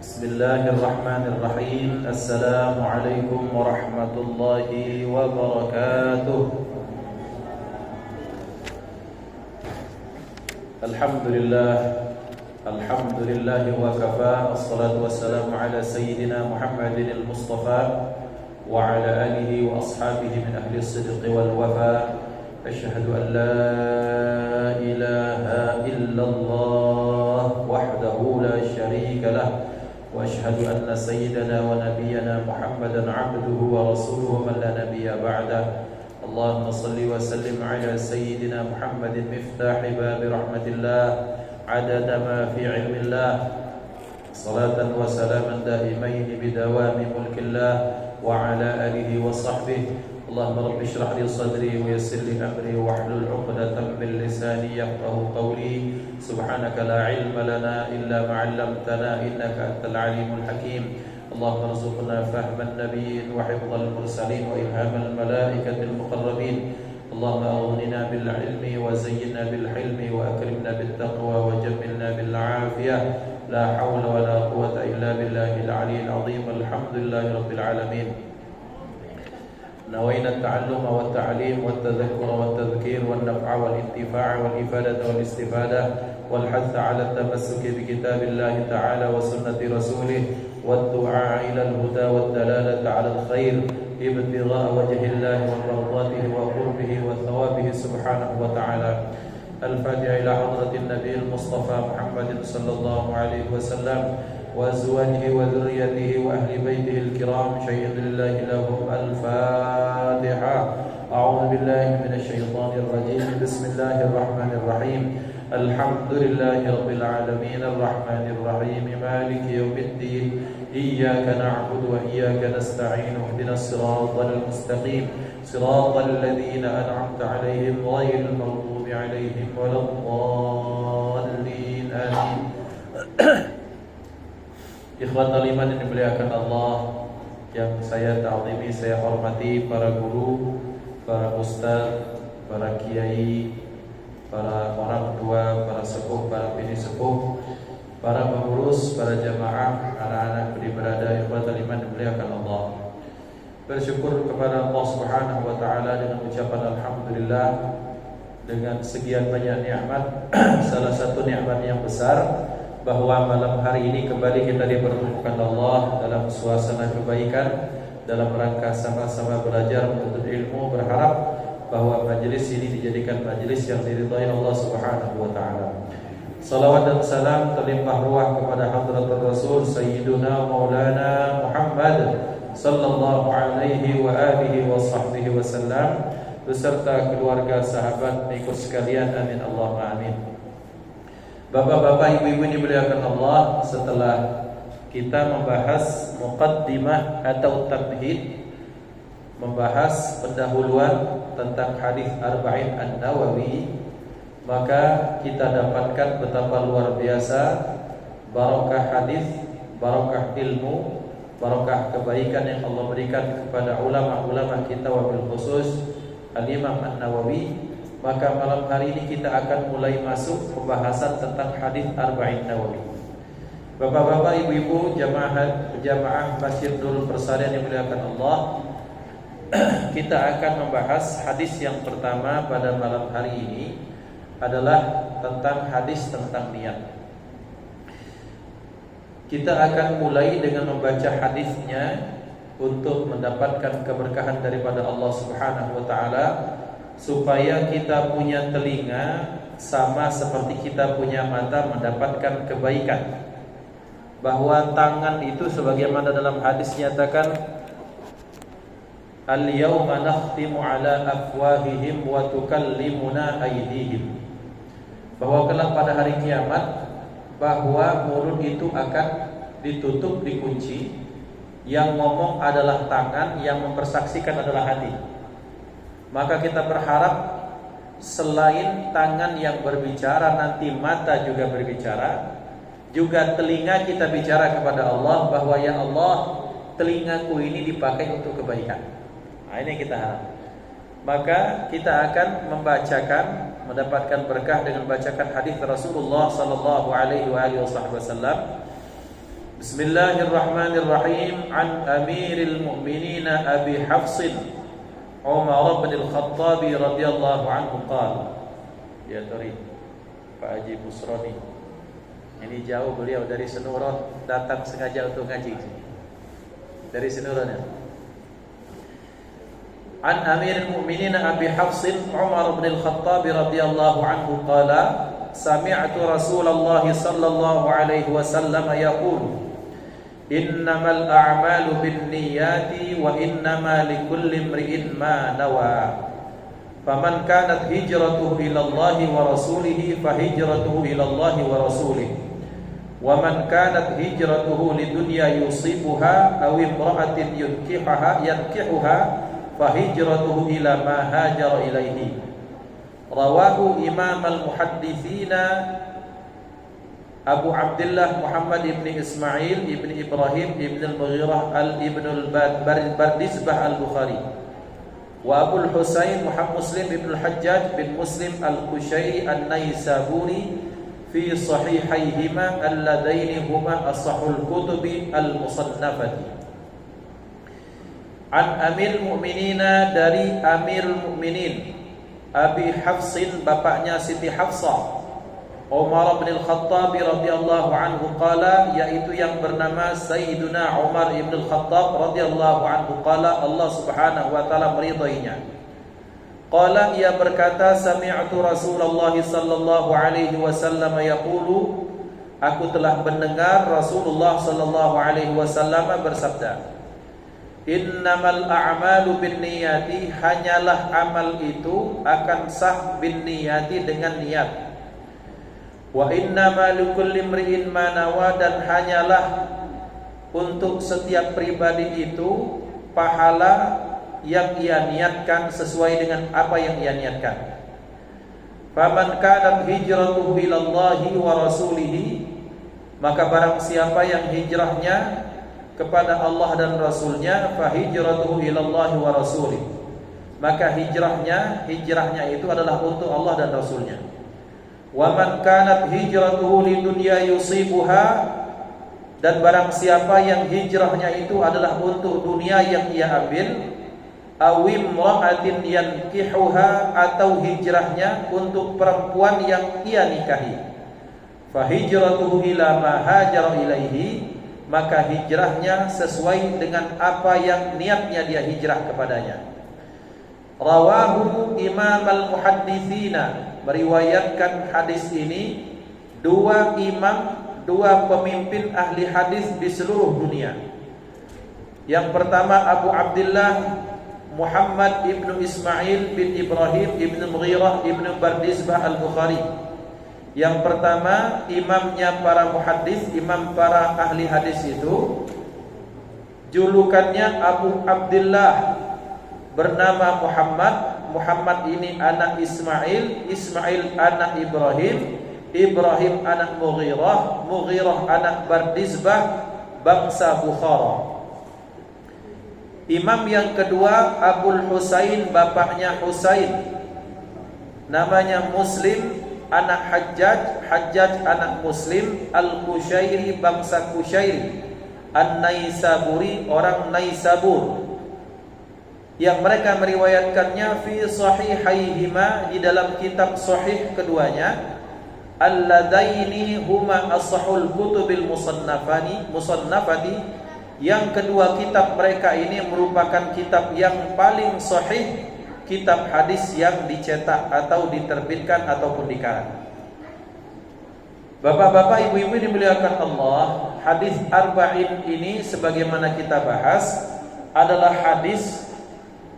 Bismillahirrahmanirrahim. Assalamualaikum warahmatullahi wabarakatuh. Alhamdulillah wa kafa. Assalatu wassalamu ala sayyidina Muhammadin al-Mustafa wa ala alihi wa ashabihi min ahli as-sidqi wal wafa. Asyhadu an la ilaha illallah wahdahu la syarika lah wa asyhadu anna sayyidana wa nabiyyana Muhammadan abduhu wa rasuluhu man la nabiyya ba'dah. Allahumma salli wa sallim ala sayyidina Muhammadin miftahi babi rahmatillah adada ma fi ilmillah salatan wa salaman daimain bidawami mulkillah wa ala alihi wa sahbihi. Allahumma rabbi shrah li sadri wa yassir li amri wahlul 'uqdatam min lisani yafqahu qawli. Subhanaka la ilma lana illa ma 'allamtana innaka antal alimul hakim. Allahumma arzuqna fahman nabiyyin wa hifdhal mursalin wa ilhamal malaikatil muqarrabin. Allahumma aghnina bil ilmi wa zayyinna bil hilmi wa akrimna bit taqwa wa jammilna bil 'afiyah. La hawla wa la quwwata illa billahil 'aliyyil 'azim. Alhamdulillahi rabbil alamin. نوينا التعلم والتعليم والتذكر والتذكير والنفع والانتفاع والإفادة والاستفادة والحث على التمسك بكتاب الله تعالى وسنة رسوله والدعاء إلى الهدى والدلالة على الخير ابتغاء وجه الله ومرضاته وقربه وثوابه سبحانه وتعالى. الفاتحة إلى حضرة النبي المصطفى محمد صلى الله عليه وسلم وأزواجه وذريته وأهل بيته الكرام شهد لله لهم الفاتحة. أعوذ بالله من الشيطان الرجيم. بسم الله الرحمن الرحيم. الحمد لله رب العالمين الرحمن الرحيم مالك يوم الدين. إياك نعبد وإياك نستعين اهدنا الصراط المستقيم صراط الذين أنعمت عليهم غير المغضوب عليهم ولا الضالين آمين. Ikhwatal iman yang dimuliakan Allah, yang saya ta'zimi, saya hormati para guru, para ustaz, para kiai, para orang tua, para sepuh, para bini sepuh, para pengurus, para jamaah, anak-anak beri berada, ikhwatal iman yang dimuliakan Allah. Bersyukur kepada Allah Subhanahu wa taala dengan ucapan alhamdulillah dengan sekian banyak nikmat. Salah satu nikmat yang besar bahwa malam hari ini kembali kita dipertemukan Allah dalam suasana kebaikan, dalam rangka sama-sama belajar menuntut ilmu, berharap bahwa majelis ini dijadikan majelis yang diridhai Allah Subhanahu wa taala. Salawat dan salam terlimpah ruah kepada hadratur Rasul Sayyiduna Maulana Muhammad sallallahu alaihi wa alihi wa sahbihi wasallam beserta keluarga, sahabat, pengikut sekalian, amin Allahumma amin. Bapak-bapak, ibu-ibu yang dimuliakan Allah, setelah kita membahas muqaddimah atau tamhid, membahas pendahuluan tentang hadis Arba'in An-Nawawi, maka kita dapatkan betapa luar biasa barokah hadis, barokah ilmu, barokah kebaikan yang Allah berikan kepada ulama-ulama kita, wabil khusus Al-Imam An-Nawawi. Maka malam hari ini kita akan mulai masuk pembahasan tentang hadis Arba'in Nawawi. Bapak-bapak, ibu-ibu, jamaah Masjid Nurul Persalian yang dimuliakan Allah, kita akan membahas hadis yang pertama pada malam hari ini adalah tentang hadis tentang niat. Kita akan mulai dengan membaca hadisnya untuk mendapatkan keberkahan daripada Allah Subhanahu wa taala, supaya kita punya telinga sama seperti kita punya mata mendapatkan kebaikan. Bahwa tangan itu sebagaimana dalam hadis nyatakan, al-yawma nakhtimu ala afwahihim wa tukallimuna aydihim. Bahwa kelak pada hari kiamat, bahwa mulut itu akan ditutup, dikunci, yang ngomong adalah tangan, yang mempersaksikan adalah hati. Maka kita berharap selain tangan yang berbicara, nanti mata juga berbicara, juga telinga kita bicara kepada Allah, bahwa ya Allah, telingaku ini dipakai untuk kebaikan. Nah, ini kita harap. Maka kita akan membacakan, mendapatkan berkah dengan membacakan hadis Rasulullah sallallahu alaihi wasallam Bismillahirrahmanirrahim. An Amiril Mu'minin Abi Hafs Umar bin Al-Khattab radhiyallahu anhu qala. Ya Tori, Pak Haji Busroni. Ini jauh beliau dari Senuron, datang sengaja untuk ngaji. Dari Senuron ya. An Amiril Mu'minin Abi Hafs Umar bin Al-Khattab radhiyallahu anhu qala, sami'tu Rasulullah sallallahu alaihi wasallam yaqul, innamal a'malu binniyati wa innama likulli imri'in ma nawa. Faman kanat hijratuhu ila Allah wa rasulih fa hijratuhu ila Allah wa rasulih. Wa man kanat hijratuhu lidunya yusibuha aw imra'atin yankihuha fa hijratuhu ila ma hajara ilaihi. Rawahu Imam al-Muhadditsina Abu Abdullah Muhammad ibn Ismail ibn Ibrahim ibn al-Mughirah ibn al-Bardizbah al-Bukhari, wa Abu al-Husain Muhammad Muslim ibn al-Hajjaj bin Muslim al-Kushairi an-Naisaburi fi sahihayhima alladaini huma ashahul kutubi al-musannafati. An Amirul Mu'minina, dari Amirul Mu'minin Abi Hafsin, bapaknya Siti Hafsah, Umar bin Al-Khattab radhiyallahu anhu qala, yaitu yang bernama Sayyiduna Umar ibn Al-Khattab radhiyallahu anhu qala, Allah Subhanahu wa taala meridainya. Qala, ia berkata, sami'tu Rasulullah sallallahu alaihi wasallam yaqulu, aku telah mendengar Rasulullah sallallahu alaihi wasallam bersabda, innamal a'malu binniyati, hanyalah amal itu akan sah binniyati, dengan niat. Wa innama likulli imri'in ma nawa, dan hanyalah untuk setiap pribadi itu pahala yang ia niatkan sesuai dengan apa yang ia niatkan. Faman kanat hijratuhu ilallahi wa rasulihi, maka barang siapa yang hijrahnya kepada Allah dan Rasulnya, fa hijratuhu ilallahi wa rasulih, maka hijrahnya itu adalah untuk Allah dan Rasulnya. Wa man kanat hijratuhu lidunya yusibuha, dan barang siapa yang hijrahnya itu adalah untuk dunia yang ia ambil, awim ra'atin yankihuha, atau hijrahnya untuk perempuan yang ia nikahi, fa hijratuhu ila ma hajara ilaihi, maka hijrahnya sesuai dengan apa yang niatnya dia hijrah kepadanya. Rawahu Imam al-Muhadditsina, meriwayatkan hadis ini dua pemimpin ahli hadis di seluruh dunia. Yang pertama Abu Abdullah Muhammad ibnu Ismail bin Ibrahim ibn Mughirah ibn Bardizbah al-Bukhari. Yang pertama imamnya para muhaddis, imam para ahli hadis itu, julukannya Abu Abdullah, bernama Muhammad ini anak Ismail, Ismail anak Ibrahim, Ibrahim anak Mughirah, Mughirah anak Bardizbah, bangsa Bukhara. Imam yang kedua Abul Husain, bapaknya Husain, namanya Muslim anak Hajjaj, Hajjaj anak Muslim, Al-Kushairi, bangsa Kushairi, An-Naisaburi, orang Naisabur, yang mereka meriwayatkannya fi sahihayhima, di dalam kitab sahih keduanya, alladaini huma ashahul kutubil musannafati, yang kedua kitab mereka ini merupakan kitab yang paling sahih, kitab hadis yang dicetak atau diterbitkan ataupun dikarang. Bapak-bapak, ibu-ibu dimuliakan Allah, hadis arba'in ini sebagaimana kita bahas adalah hadis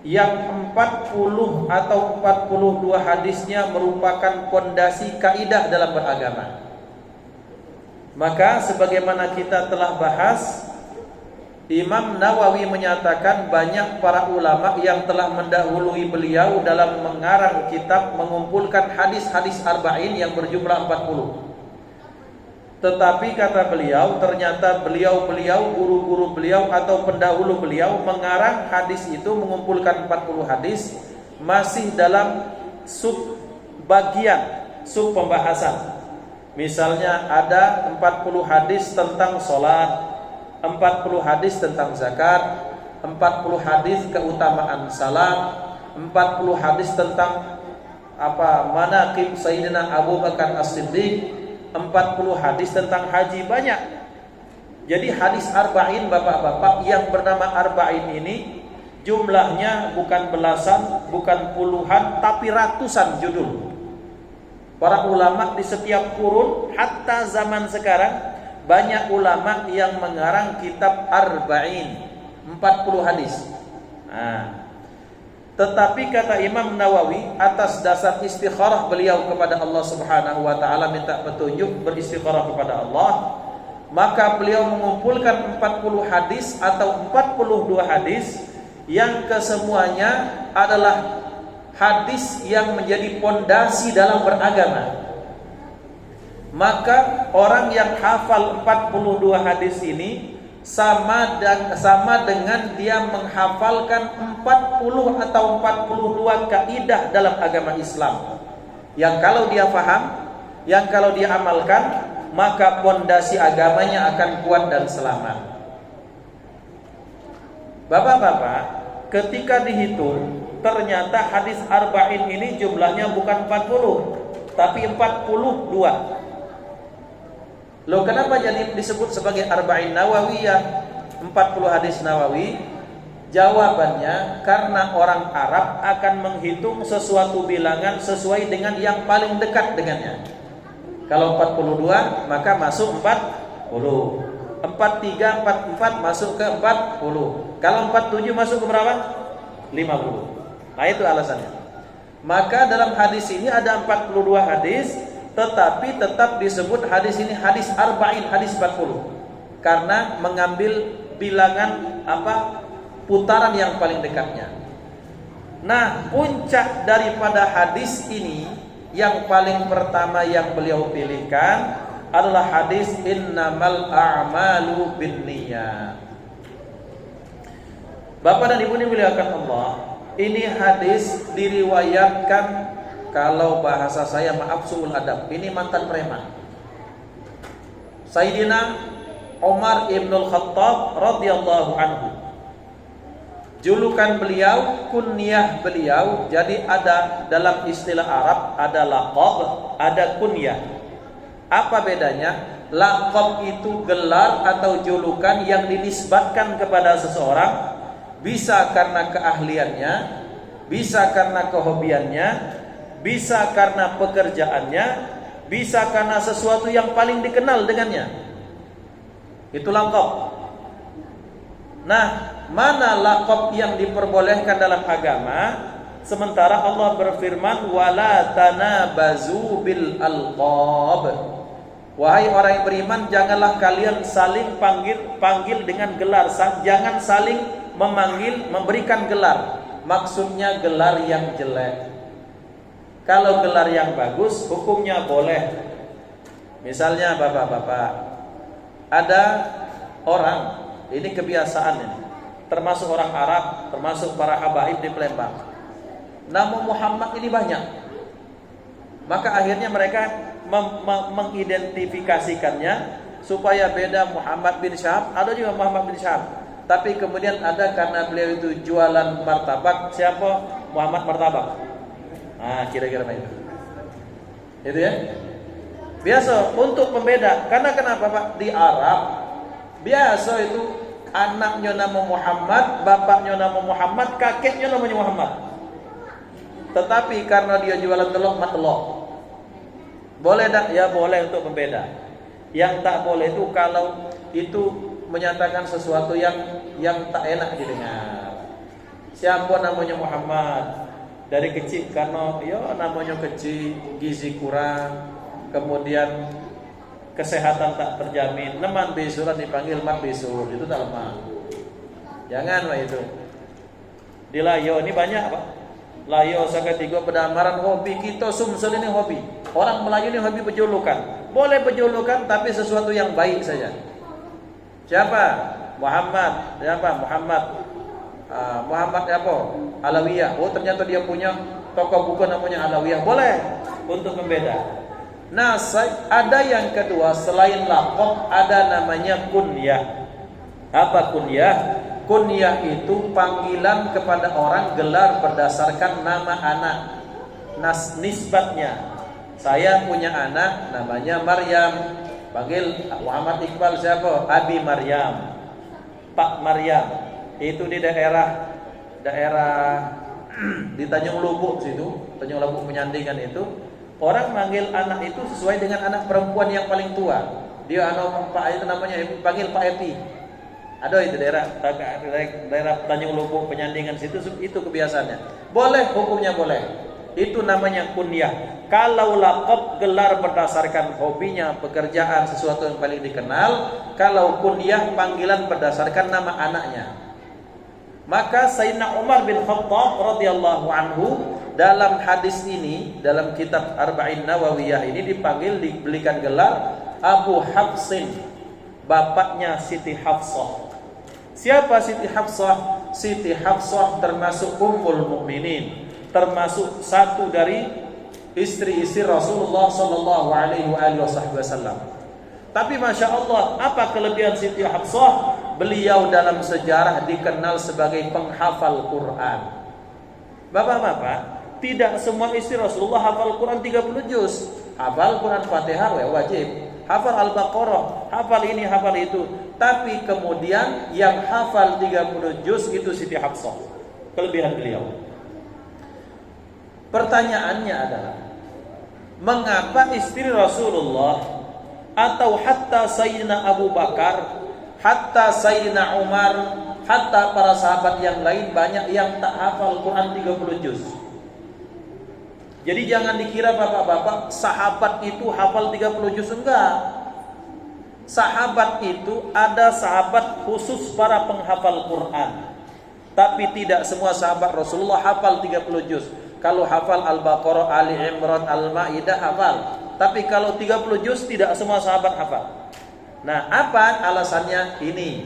yang 40 atau 42 hadisnya merupakan pondasi kaidah dalam beragama. Maka sebagaimana kita telah bahas, Imam Nawawi menyatakan banyak para ulama yang telah mendahului beliau dalam mengarang kitab mengumpulkan hadis-hadis arba'in yang berjumlah 40. Tetapi kata beliau, ternyata beliau-beliau, guru-guru beliau atau pendahulu beliau mengarang hadis itu, mengumpulkan 40 hadis, masih dalam sub bagian, sub pembahasan. Misalnya ada 40 hadis tentang sholat, 40 hadis tentang zakat, 40 hadis keutamaan salam, 40 hadis tentang manaqib Sayyidina Abu Bakar As-Siddiq, 40 hadis tentang haji, banyak. Jadi hadis arba'in bapak-bapak yang bernama arba'in ini jumlahnya bukan belasan, bukan puluhan, tapi ratusan judul. Para ulama di setiap kurun, hatta zaman sekarang, banyak ulama yang mengarang kitab arba'in, 40 hadis. Tetapi kata Imam Nawawi, atas dasar istikharah beliau kepada Allah Subhanahu wa taala, minta petunjuk, beristikharah kepada Allah, maka beliau mengumpulkan 40 hadis atau 42 hadis yang kesemuanya adalah hadis yang menjadi pondasi dalam beragama. Maka orang yang hafal 42 hadis ini sama dengan dia menghafalkan 40 atau 42 kaidah dalam agama Islam. Yang kalau dia faham, yang kalau dia amalkan, maka pondasi agamanya akan kuat dan selamat. Bapak-bapak, ketika dihitung, ternyata hadis arba'in ini jumlahnya bukan 40, tapi 42. Loh, kenapa jadi disebut sebagai arba'in nawawiyah, 40 hadis Nawawi? Jawabannya karena orang Arab akan menghitung sesuatu bilangan sesuai dengan yang paling dekat dengannya. Kalau 42 maka masuk 40, 43, 44 masuk ke 40. Kalau 47 masuk ke berapa? 50. Nah, itu alasannya. Maka dalam hadis ini ada 42 hadis, tetapi tetap disebut hadis ini hadis arba'in, hadis 40, karena mengambil bilangan putaran yang paling dekatnya. Nah, puncak daripada hadis ini yang paling pertama yang beliau pilihkan adalah hadis innamal a'malu binniyat. Bapak dan Ibu dimuliakan Allah, ini hadis diriwayatkan, kalau bahasa saya maaf sungguh adab, ini mantan preman, Sayyidina Umar ibnul Khattab radhiyallahu anhu. Julukan beliau, kunyah beliau, jadi ada dalam istilah Arab ada laqab, ada kunyah. Apa bedanya? Laqab itu gelar atau julukan yang dinisbatkan kepada seseorang, bisa karena keahliannya, bisa karena kehobiannya, bisa karena pekerjaannya, bisa karena sesuatu yang paling dikenal dengannya. Itu laqab. Nah, mana laqab yang diperbolehkan dalam agama? Sementara Allah berfirman, wala tanabazu bil alqab. Wahai orang yang beriman, janganlah kalian saling panggil dengan gelar, jangan saling memanggil, memberikan gelar. Maksudnya gelar yang jelek. Kalau gelar yang bagus, hukumnya boleh. Misalnya bapak-bapak, ada orang, ini kebiasaan ini, termasuk orang Arab, termasuk para habaib di Palembang, nama Muhammad ini banyak. Maka akhirnya mereka mengidentifikasikannya supaya beda. Muhammad bin Syahab, ada juga Muhammad bin Syahab. Tapi kemudian ada karena beliau itu jualan martabak, siapa? Muhammad Martabak. Nah, kira-kira begitu. Itu ya. Biasa untuk pembeda. Karena kenapa Pak? Di Arab biasa itu anaknya nama Muhammad, bapaknya nama Muhammad, kakeknya namanya Muhammad. Tetapi karena dia jualan telur, telur. Boleh tak? Ya boleh untuk pembeda. Yang tak boleh itu kalau itu menyatakan sesuatu yang tak enak didengar. Siapa namanya Muhammad? Dari kecil karena namanya kecil, gizi kurang, kemudian kesehatan tak terjamin, neman besuran dipanggil mat besur, itu tak lemah. Jangan Pak itu. Di Layo ini banyak Pak. Layo Sakatiga pedamaran hobi kita Sumsel ini hobi. Orang Melayu ini hobi pejulukan. Boleh pejulukan tapi sesuatu yang baik saja. Siapa? Muhammad. Siapa? Muhammad apa? Alawiyah. Oh ternyata dia punya toko buku namanya Alawiyah. Boleh untuk membeda. Nah, ada yang kedua selain laqab, ada namanya kunyah. Apa kunyah? Kunyah itu panggilan kepada orang, gelar berdasarkan nama anak, nisbatnya. Saya punya anak namanya Maryam, panggil Muhammad Iqbal siapa? Abi Maryam, Pak Maryam. Itu di daerah di Tanjung Lubuk situ, Tanjung Lubuk Penyandingan itu. Orang manggil anak itu sesuai dengan anak perempuan yang paling tua. Dia anak Pak itu namanya panggil Pak Epi. Ada itu daerah Tanjung Lubuk Penyandingan situ, itu kebiasaannya. Boleh, hukumnya boleh. Itu namanya kunyah. Kalau laqab, gelar berdasarkan hobinya, pekerjaan, sesuatu yang paling dikenal. Kalau kunyah, panggilan berdasarkan nama anaknya. Maka Sayyidina Umar bin Khattab radhiyallahu anhu dalam hadis ini, dalam kitab Arba'in Nawawiyah ini diberikan gelar Abu Hafsin, bapaknya Siti Hafsah. Siapa Siti Hafsah? Siti Hafsah termasuk Ummul Mukminin, termasuk satu dari istri-istri Rasulullah sallallahu alaihi wasallam. Tapi Masya Allah, apa kelebihan Siti Hafsah? Beliau dalam sejarah dikenal sebagai penghafal Quran. Bapak-bapak, tidak semua istri Rasulullah hafal Quran 30 juz. Hafal Quran Fatihah wajib, hafal Al-Baqarah, hafal ini, hafal itu. Tapi kemudian yang hafal 30 juz itu Siti Hafsah. Kelebihan beliau. Pertanyaannya adalah, mengapa istri Rasulullah atau hatta Sayyidina Abu Bakar, hatta Sayyidina Umar, hatta para sahabat yang lain banyak yang tak hafal Quran 30 juz? Jadi jangan dikira bapak-bapak sahabat itu hafal 30 juz, enggak. Sahabat itu ada sahabat khusus para penghafal Quran. Tapi tidak semua sahabat Rasulullah hafal 30 juz. Kalau hafal Al-Baqarah, Ali Imran, Al-Maidah hafal. Tapi kalau 30 juz tidak semua sahabat hafal. Nah, apa alasannya? Ini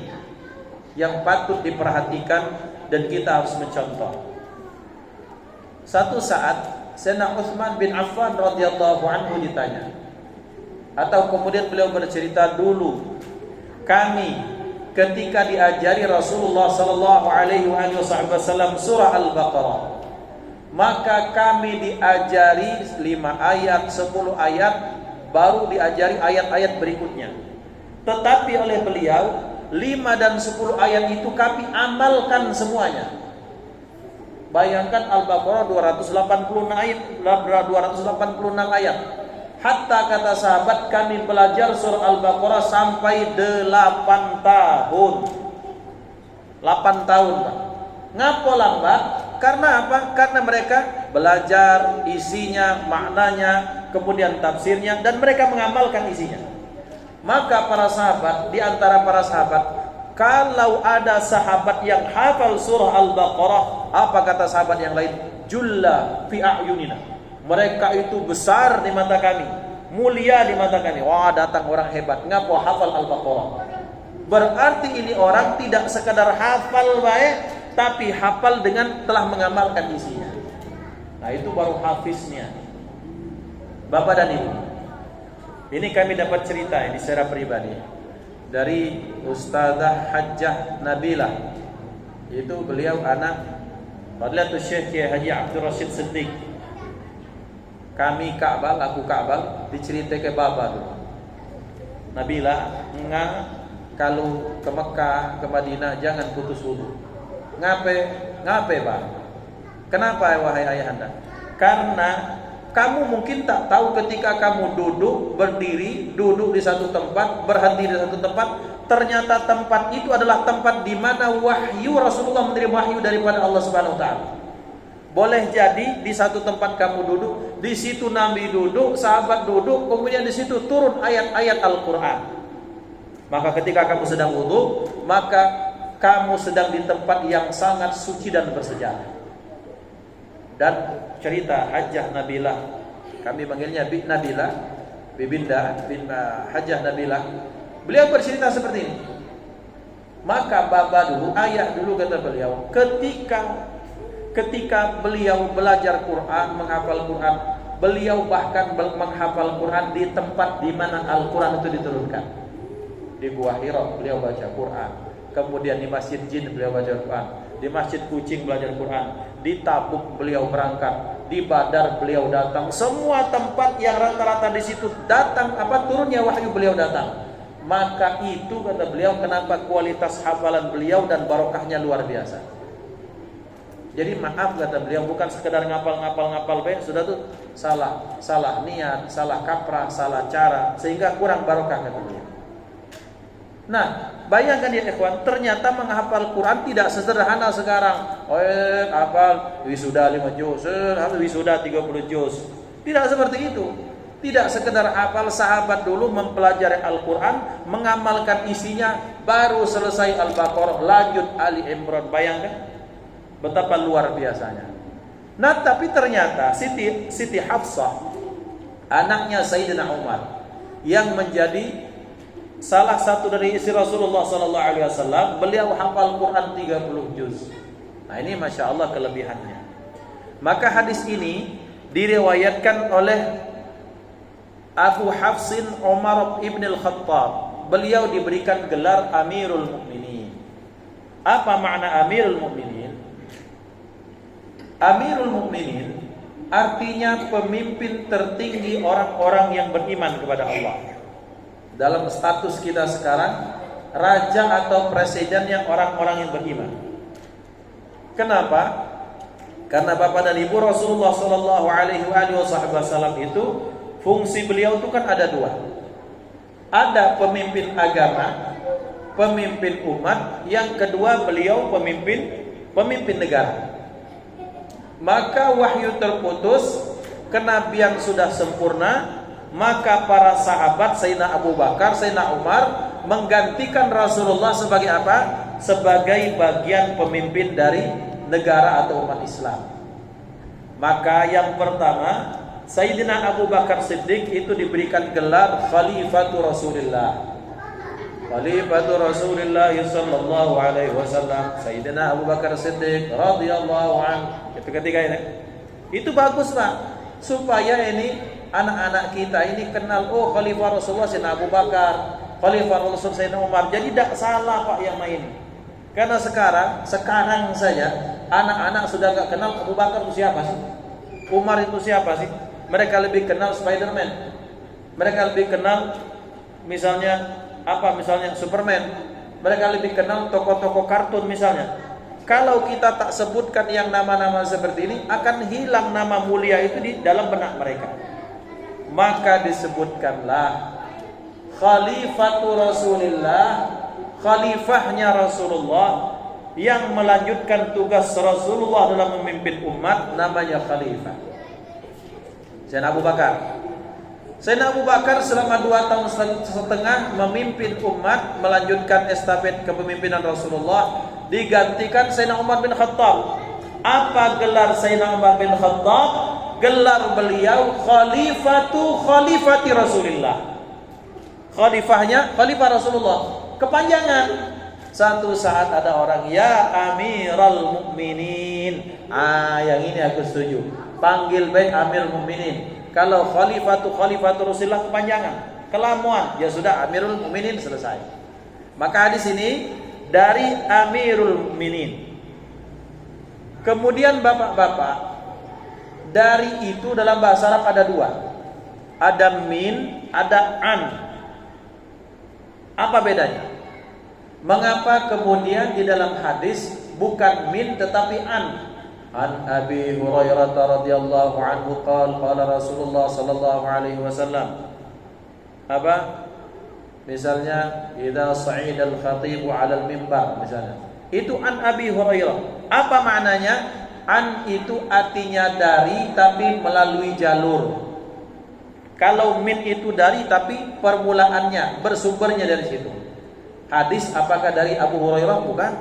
yang patut diperhatikan dan kita harus mencontoh. Satu saat Sayyidina Utsman bin Affan radhiyallahu anhu ditanya, atau kemudian beliau bercerita, dulu kami ketika diajari Rasulullah sallallahu alaihi wasallam surah Al-Baqarah, maka kami diajari 5 ayat, 10 ayat, baru diajari ayat-ayat berikutnya. Tetapi oleh beliau 5 dan 10 ayat itu kami amalkan semuanya. Bayangkan Al-Baqarah 286 ayat. Hatta kata sahabat, kami belajar surah Al-Baqarah sampai 8 tahun. 8 tahun, Pak. Ngapa lambat? Karena apa? Karena mereka belajar isinya, maknanya, kemudian tafsirnya, dan mereka mengamalkan isinya. Maka para sahabat, di antara para sahabat, kalau ada sahabat yang hafal surah Al-Baqarah, apa kata sahabat yang lain? Julla fi a'yunina. Mereka itu besar di mata kami, mulia di mata kami. Wah, datang orang hebat, ngapa hafal Al-Baqarah? Berarti ini orang tidak sekadar hafal baik, tapi hafal dengan telah mengamalkan isinya. Nah, itu baru hafiznya. Bapak dan Ibu, ini kami dapat cerita ini secara pribadi dari Ustazah Hajjah Nabilah. Itu beliau anak Fadilatul Syekh Kiai Haji Abdul Rashid Siddiq. Kami Ka'bal, aku Ka'bal, dicerita ke Baba dulu. Nabilah, kalau ke Mekah, ke Madinah jangan putus wudu. Ngape, Pak? Kenapa wahai ayahanda? Karena kamu mungkin tak tahu ketika kamu duduk, berdiri, duduk di satu tempat, berhenti di satu tempat, ternyata tempat itu adalah tempat di mana wahyu, Rasulullah menerima wahyu daripada Allah Subhanahu wa taala. Boleh jadi di satu tempat kamu duduk, di situ Nabi duduk, sahabat duduk, kemudian di situ turun ayat-ayat Al-Qur'an. Maka ketika kamu sedang wudu, maka kamu sedang di tempat yang sangat suci dan bersejarah. Dan cerita Hajjah Nabilah, kami panggilnya Bi Nabilah, Bibinda bin Hajjah Nabilah. Beliau bercerita seperti ini. Maka baba dulu, ayah dulu kata beliau, ketika beliau belajar Quran, menghafal Quran, Beliau bahkan menghafal Quran di tempat di mana Al-Quran itu diturunkan. Di Gua Hira beliau baca Quran. Kemudian di Masjid Jin beliau baca Quran. Di Masjid Kucing belajar Quran. Di Tabuk beliau berangkat. Di Badar beliau datang. Semua tempat yang rata-rata di situ datang turunnya wahyu beliau datang. Maka itu kata beliau kenapa kualitas hafalan beliau dan barokahnya luar biasa. Jadi maaf kata beliau, bukan sekedar ngapal baik, sudah tuh salah niat, salah kaprah, salah cara, sehingga kurang barokah kata beliau. Nah, bayangkan ya ikhwan, ternyata menghafal Quran tidak sesederhana sekarang. Hafal wisuda 5 juz, wisuda 30 juz. Tidak seperti itu. Tidak sekedar hafal, sahabat dulu mempelajari Al-Quran, mengamalkan isinya, baru selesai Al-Baqarah, lanjut Ali Imran. Bayangkan betapa luar biasanya. Nah, tapi ternyata Siti Hafsah, anaknya Sayyidina Umar, yang menjadi salah satu dari istri Rasulullah SAW, beliau hafal Quran 30 juz. Nah, ini Masya Allah kelebihannya. Maka hadis ini diriwayatkan oleh Abu Hafsin Umar ibn al-Khattab. Beliau diberikan gelar Amirul Mukminin. Apa makna Amirul Mukminin? Amirul Mukminin artinya pemimpin tertinggi orang-orang yang beriman kepada Allah. Dalam status kita sekarang, raja atau presiden yang orang-orang yang beriman. Kenapa? Karena Bapak dan Ibu Rasulullah Sallallahu Alaihi Wasallam itu fungsi beliau itu kan ada dua. Ada pemimpin agama, pemimpin umat. Yang kedua beliau pemimpin negara. Maka wahyu terputus, kenabian sudah sempurna, maka para sahabat Sayyidina Abu Bakar, Sayyidina Umar menggantikan Rasulullah sebagai apa? Sebagai bagian pemimpin dari negara atau umat Islam. Maka yang pertama, Sayyidina Abu Bakar Siddiq itu diberikan gelar Khalifatu Rasulullah. Khalifatu Rasulullah sallallahu alaihi wasallam, Sayyidina Abu Bakar Siddiq radhiyallahu anhu. Itu ketika ini. Itu bagus, Pak. Supaya ini anak-anak kita ini kenal, oh Khalifah Rasulullah Sayyidina Abu Bakar, Khalifah Rasulullah Sayyidina Umar. Jadi tidak salah Pak yang main. Karena sekarang saja anak-anak sudah enggak kenal Abu Bakar itu siapa sih? Umar itu siapa sih? Mereka lebih kenal Spiderman. Mereka lebih kenal misalnya Superman. Mereka lebih kenal tokoh-tokoh kartun misalnya. Kalau kita tak sebutkan yang nama-nama seperti ini, akan hilang nama mulia itu di dalam benak mereka. Maka disebutkanlah Khalifatu Rasulillah, khalifahnya Rasulullah yang melanjutkan tugas Rasulullah dalam memimpin umat, namanya khalifah Sayyidina Abu Bakar. Sayyidina Abu Bakar selama 2 tahun setengah memimpin umat, melanjutkan estafet kepemimpinan Rasulullah, digantikan Sayyidina Umar bin Khattab. Apa gelar Sayyidina Umar bin Khattab? Gelar beliau Khalifati Rasulullah. Khalifahnya Khalifah Rasulullah. Kepanjangan. Satu saat ada orang, ya Amiral Mukminin. Yang ini aku setuju. Panggil baik Amirul Mukminin. Kalau Khalifatu Rasulullah kepanjangan, kelamuan, ya sudah Amirul Mukminin selesai. Maka di sini dari Amirul Mukminin. Kemudian bapak-bapak, dari itu dalam bahasa Arab ada 2. Ada min, ada an. Apa bedanya? Mengapa kemudian di dalam hadis bukan min tetapi an? An Abi Hurairah radhiyallahu anhu qala Rasulullah sallallahu alaihi wasallam. Apa? Misalnya idza sa'ida al-khatib 'ala al-mimbar misalnya. Itu an Abi Hurairah. Apa maknanya? An itu artinya dari tapi melalui jalur. Kalau min itu dari tapi permulaannya, bersumbernya dari situ. Hadis apakah dari Abu Hurairah? Bukan.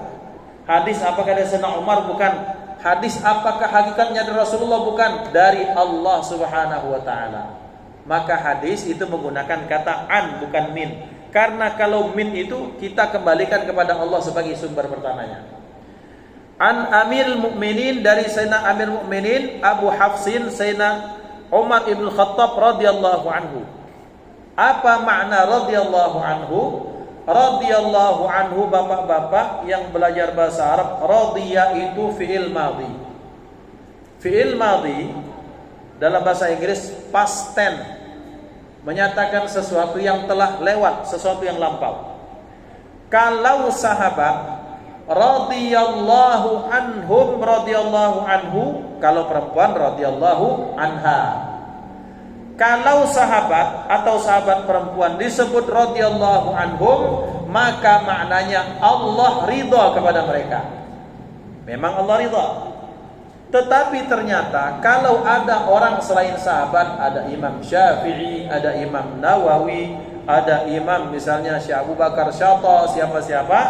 Hadis apakah dari Sayyidina Umar? Bukan. Hadis apakah hakikatnya dari Rasulullah? Bukan. Dari Allah Subhanahu wa taala. Maka hadis itu menggunakan kata an, bukan min. Karena kalau min itu kita kembalikan kepada Allah sebagai sumber pertamanya. An Amirul Mukminin, dari Sayyidina Amirul Mukminin Abu Hafsin Sayyidina Umar ibn Khattab radhiyallahu anhu. Apa makna radhiyallahu anhu? Radhiyallahu anhu, bapak-bapak yang belajar bahasa Arab, radhiya itu fi'il madhi. Fi'il madhi dalam bahasa Inggris past tense, menyatakan sesuatu yang telah lewat, sesuatu yang lampau. Kalau sahabat radhiyallahu anhum, radhiyallahu anhu, kalau perempuan radhiyallahu anha. Kalau sahabat atau sahabat perempuan disebut radhiyallahu anhum, maka maknanya Allah ridha kepada mereka. Memang Allah ridha. Tetapi ternyata kalau ada orang selain sahabat, ada Imam Syafi'i, ada Imam Nawawi, ada imam misalnya Syekh Abu Bakar Syata, siapa-siapa,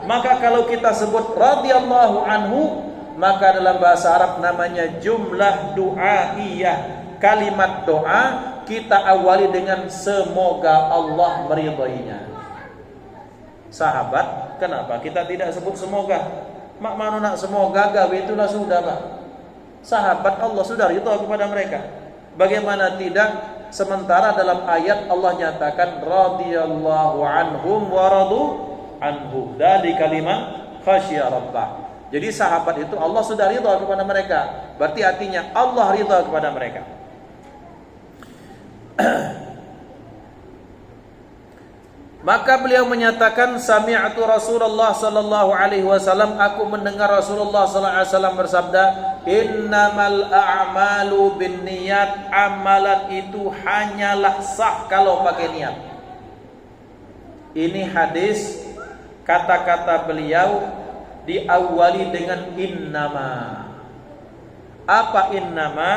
maka kalau kita sebut radhiyallahu anhu, maka dalam bahasa Arab namanya jumlah du'aiyah. Kalimat doa kita awali dengan semoga Allah meridhoinya. Sahabat, kenapa kita tidak sebut semoga? Mak manu nak semoga gawe itulah sudah, Pak. Sahabat Allah sudah ridha kepada mereka. Bagaimana tidak? Sementara dalam ayat Allah nyatakan radhiyallahu anhum wa radu anhu. Dari kalimat khasyya rabbah. Jadi sahabat itu Allah sudah ridha kepada mereka. Berarti artinya Allah ridha kepada mereka. Maka beliau menyatakan sami'tu Rasulullah sallallahu alaihi wasallam, aku mendengar Rasulullah sallallahu alaihi wasallam bersabda, innamal a'malu binniyat, amalan itu hanyalah sah kalau pakai niat. Ini hadis, kata-kata beliau diawali dengan innama. Apa innama?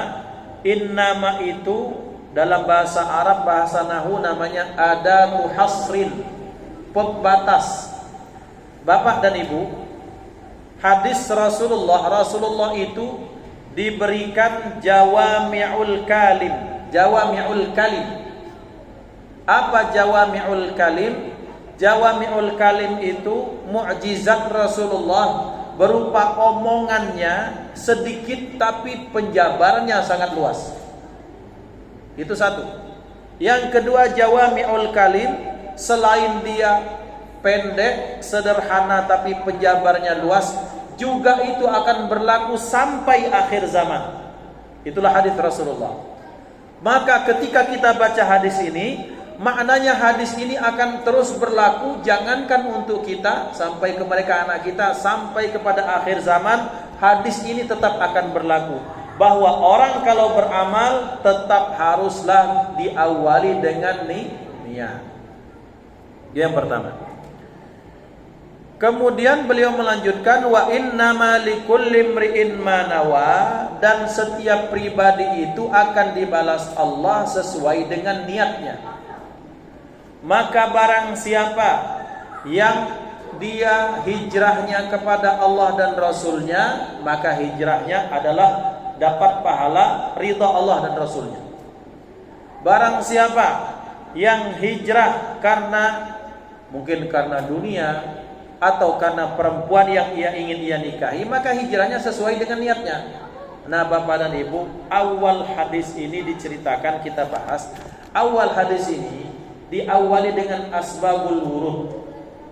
Innama itu dalam bahasa Arab, bahasa Nahwu namanya adatu hasrin, pembatas. Bapak dan Ibu, hadis Rasulullah itu diberikan jawami'ul kalim. Jawami'ul kalim. Apa jawami'ul kalim? Jawami'ul kalim itu mukjizat Rasulullah, berupa omongannya sedikit tapi penjabarannya sangat luas. Itu satu. Yang kedua, jawami'ul kalim, selain dia pendek, sederhana tapi penjabarnya luas, juga itu akan berlaku sampai akhir zaman. Itulah hadis Rasulullah. Maka ketika kita baca hadis ini, maknanya hadis ini akan terus berlaku, jangankan untuk kita, sampai ke mereka anak kita, sampai kepada akhir zaman, hadis ini tetap akan berlaku. Bahwa orang kalau beramal tetap haruslah diawali dengan niat. Yang pertama. Kemudian beliau melanjutkan wa innama likulli imri'in ma nawa, dan setiap pribadi itu akan dibalas Allah sesuai dengan niatnya. Maka barang siapa yang dia hijrahnya kepada Allah dan Rasulnya, maka hijrahnya adalah dapat pahala ridha Allah dan Rasulnya. Barang siapa yang hijrah mungkin karena dunia atau karena perempuan yang ia ingin ia nikahi, maka hijrahnya sesuai dengan niatnya. Nah, Bapak dan Ibu, awal hadis ini diceritakan, kita bahas. Awal hadis ini diawali dengan asbabul wurud.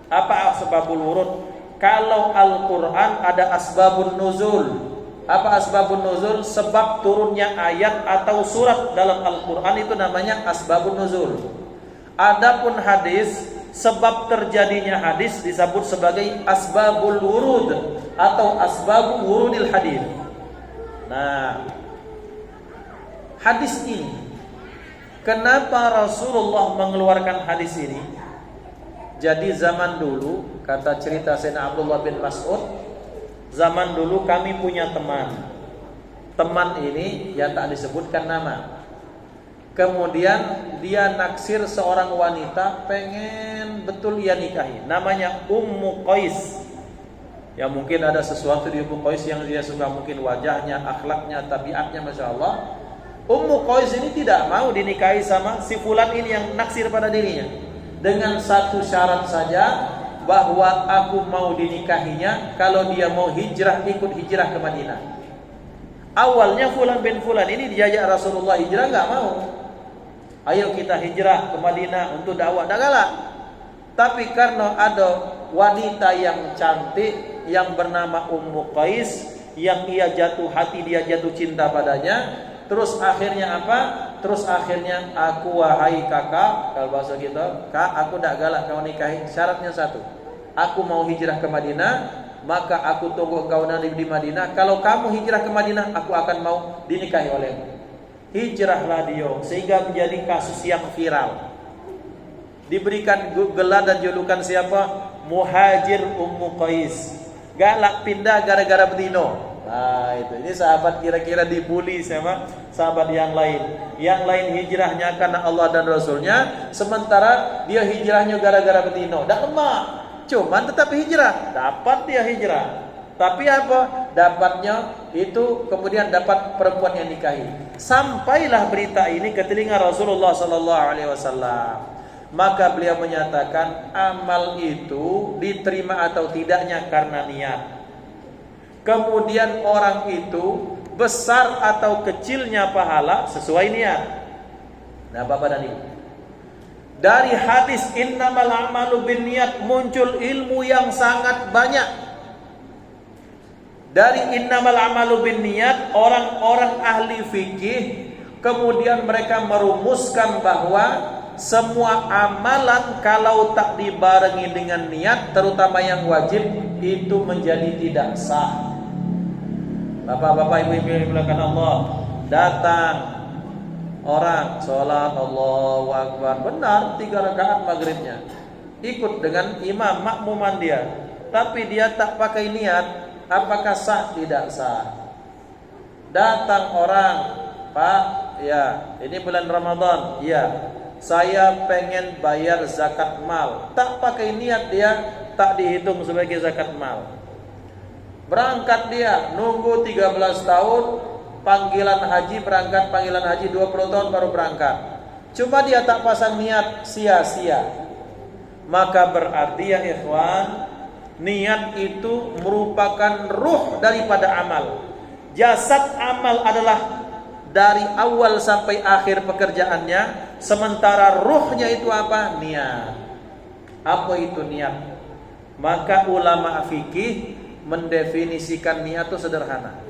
Apa asbabul wurud? Kalau Al-Quran ada asbabun nuzul. Apa asbabun nuzul? Sebab turunnya ayat atau surat dalam Al-Quran itu namanya asbabun nuzul. Adapun hadis, sebab terjadinya hadis disebut sebagai asbabul wurud atau asbabul wurudil hadis. Nah, hadis ini, kenapa Rasulullah mengeluarkan hadis ini? Jadi zaman dulu, kata cerita Sayyidina Abdullah bin Mas'ud, zaman dulu kami punya teman. Teman ini yang tak disebutkan nama. Kemudian dia naksir seorang wanita, pengen betul ia nikahi. Namanya Ummu Qais. Ya mungkin ada sesuatu di Ummu Qais yang dia suka, mungkin wajahnya, akhlaknya, tabiatnya, Masya Allah. Ummu Qais ini tidak mau dinikahi sama si fulan ini yang naksir pada dirinya. Dengan satu syarat saja, bahwa aku mau dinikahinya kalau dia mau hijrah, ikut hijrah ke Madinah. Awalnya Fulan bin Fulan ini diajak Rasulullah hijrah, nggak mau. Ayo kita hijrah ke Madinah untuk dakwah, nggak galak. Tapi karena ada wanita yang cantik yang bernama Ummu Qais, yang ia jatuh hati, dia jatuh cinta padanya. Terus akhirnya apa? Terus akhirnya, aku wahai kakak, kalau bahasa kita, kak, aku tidak galak kau nikahi. Syaratnya satu, aku mau hijrah ke Madinah, maka aku tunggu engkau nanti di Madinah. Kalau kamu hijrah ke Madinah, aku akan mau dinikahi olehmu. Hijrahlah dia, sehingga menjadi kasus yang viral. Diberikan gelar dan julukan siapa? Muhajir Ummu Qais. Galak pindah gara-gara betino. Nah itu, ini sahabat kira-kira dibully sama sahabat yang lain. Yang lain hijrahnya karena Allah dan Rasulnya, sementara dia hijrahnya gara-gara betino. Dak emak, cuman tetap hijrah, dapat dia hijrah. Tapi apa? Dapatnya itu kemudian dapat perempuan yang nikahi. Sampailah berita ini ke telinga Rasulullah sallallahu alaihi wasallam. Maka beliau menyatakan amal itu diterima atau tidaknya karena niat. Kemudian orang itu besar atau kecilnya pahala sesuai niat. Nah Bapak dan Ibu, dari hadis innamal a'malu binniyat muncul ilmu yang sangat banyak. Dari innamal a'malu binniyat, orang-orang ahli fikih kemudian mereka merumuskan bahwa semua amalan kalau tak dibarengi dengan niat, terutama yang wajib, itu menjadi tidak sah. Bapak-bapak, ibu-ibu yang dimuliakan Allah, datang orang sholat Allahu Akbar, benar 3 rakaat maghribnya, ikut dengan imam makmuman dia, tapi dia tak pakai niat, apakah sah? Tidak sah. Datang orang, Pak, ya ini bulan Ramadan, ya saya pengen bayar zakat mal, tak pakai niat, dia tak dihitung sebagai zakat mal. Berangkat dia, nunggu 13 tahun panggilan haji, berangkat panggilan haji 20 tahun baru berangkat. Cuma dia tak pasang niat, sia-sia. Maka berarti ya ikhwan, niat itu merupakan ruh daripada amal. Jasad amal adalah dari awal sampai akhir pekerjaannya, sementara ruhnya itu apa? Niat. Apa itu niat? Maka ulama fikih mendefinisikan niat itu sederhana.